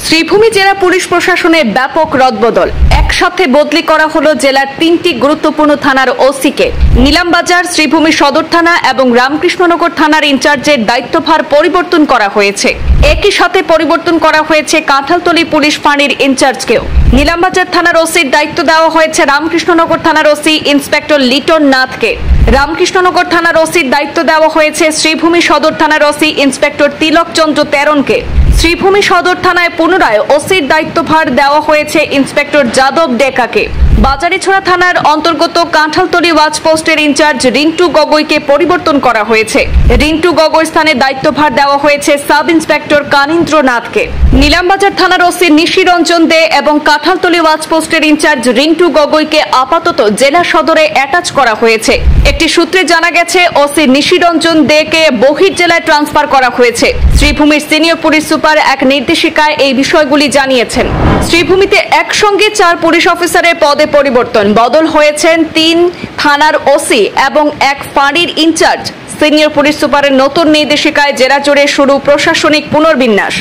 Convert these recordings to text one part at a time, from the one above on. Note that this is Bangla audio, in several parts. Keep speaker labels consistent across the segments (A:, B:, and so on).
A: শ্রীভূমি জেলা পুলিশ প্রশাসনের ব্যাপক রদবদল। একসাথে বদলি করা হলো জেলার 3টি গুরুত্বপূর্ণ থানার ওসিকে। নিলামবাজার, শ্রীভূমি সদর থানা এবং রামকৃষ্ণনগর থানার ইনচার্জের দায়িত্বভার পরিবর্তন করা হয়েছে। একই সাথে পরিবর্তন করা হয়েছে কাঁঠালতলী পুলিশ ফাঁড়ির ইনচার্জকেও। নিলামবাজার থানার ওসির দায়িত্ব দেওয়া হয়েছে রামকৃষ্ণনগর থানার ওসি ইন্সপেক্টর লিটন নাথকে। রামকৃষ্ণনগর থানার ওসির দায়িত্ব দেওয়া হয়েছে শ্রীভূমি সদর থানার ওসি ইন্সপেক্টর তিলক চন্দ্র তেরনকে। শ্রীভূমি সদর থানায় পুনরায় ওসির দায়িত্বভার দেওয়া হয়েছে ইন্সপেক্টর যাদব ডেকাকে। বাজারিছড়া থানার অন্তর্গত কাঁঠালতলী ওয়াচ পোস্টের ইনচার্জ রিন্টু গগৈকে পরিবর্তন করা হয়েছে। রিন্টু গগৈ স্থানে দায়িত্বভার দেওয়া হয়েছে সাব ইন্সপেক্টর কানীন্দ্র নাথকে। নিলামবাজার থানার ওসি নিশিরঞ্জন দে এবং কাঁঠালতলী ওয়াচ পোস্টের ইনচার্জ রিন্টু গগৈকে আপাতত জেলা সদরে অ্যাটাচ করা হয়েছে। একটি সূত্রে জানা গেছে ওসি নিশিরঞ্জন দেকে বহির্জেলায় ট্রান্সফার করা হয়েছে। শ্রীভূমির সিনিয়র পুলিশ সুপার এক নির্দেশিকায় এই বিষয়গুলি জানিয়েছেন। শ্রীভূমিতে একসঙ্গে 4 পুলিশ অফিসারের পদে পরিবর্তন। বদল হয়েছেন 3 থানার ওসি এবং 1 ফাঁড়ির ইনচার্জ। সিনিয়র পুলিশ সুপারের নতুন নির্দেশিকায় জেলা জুড়ে শুরু প্রশাসনিক পুনর্বিন্যাস।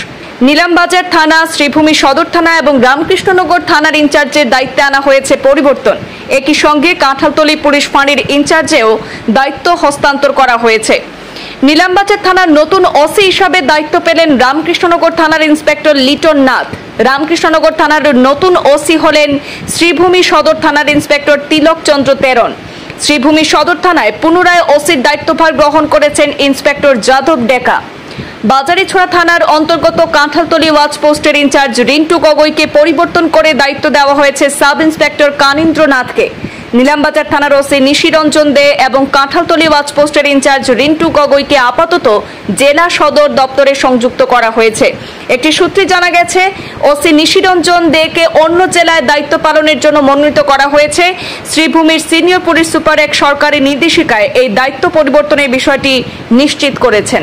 A: নিলামবাজার থানা, শ্রীভূমি সদর থানা এবং রামকৃষ্ণনগর থানার ইনচার্জের দায়িত্বে আনা হয়েছে পরিবর্তন। একই সঙ্গে কাঁঠালতলী পুলিশ ফাঁড়ির ইনচার্জেও দায়িত্ব হস্তান্তর করা হয়েছে। নিলামবাজার থানার নতুন ওসি হিসাবে দায়িত্ব পেলেন রামকৃষ্ণনগর থানার ইন্সপেক্টর লিটন নাথ। রামকৃষ্ণনগর থানার নতুন ওসি হলেন শ্রীভূমি সদর থানার ইন্সপেক্টর তিলক চন্দ্র তেরন। শ্রীভূমি সদর থানায় পুনরায় ওসির দায়িত্বভার গ্রহণ করেছেন ইন্সপেক্টর যাদব ডেকা। বাজারিছড়া থানার অন্তর্গত কাঁঠালতলী ওয়াচ পোস্টের ইনচার্জ রিন্টু গগৈকে পরিবর্তন করে দায়িত্ব দেওয়া হয়েছে সাব ইন্সপেক্টর কানীন্দ্র নাথকে। নিলামবাজার থানার ওসি নিশিরঞ্জন দে এবং কাঁঠালতলী ওয়াচ পোস্টের ইনচার্জ রিন্টু গগৈকে আপাতত জেলা সদর দপ্তরে সংযুক্ত করা হয়েছে। একটি সূত্রে জানা গেছে ওসি নিশিরঞ্জন দেকে অন্য জেলায় দায়িত্ব পালনের জন্য মনোনীত করা হয়েছে। শ্রীভূমির সিনিয়র পুলিশ সুপার এক সরকারি নির্দেশিকায় এই দায়িত্ব পরিবর্তনের বিষয়টি নিশ্চিত করেছেন।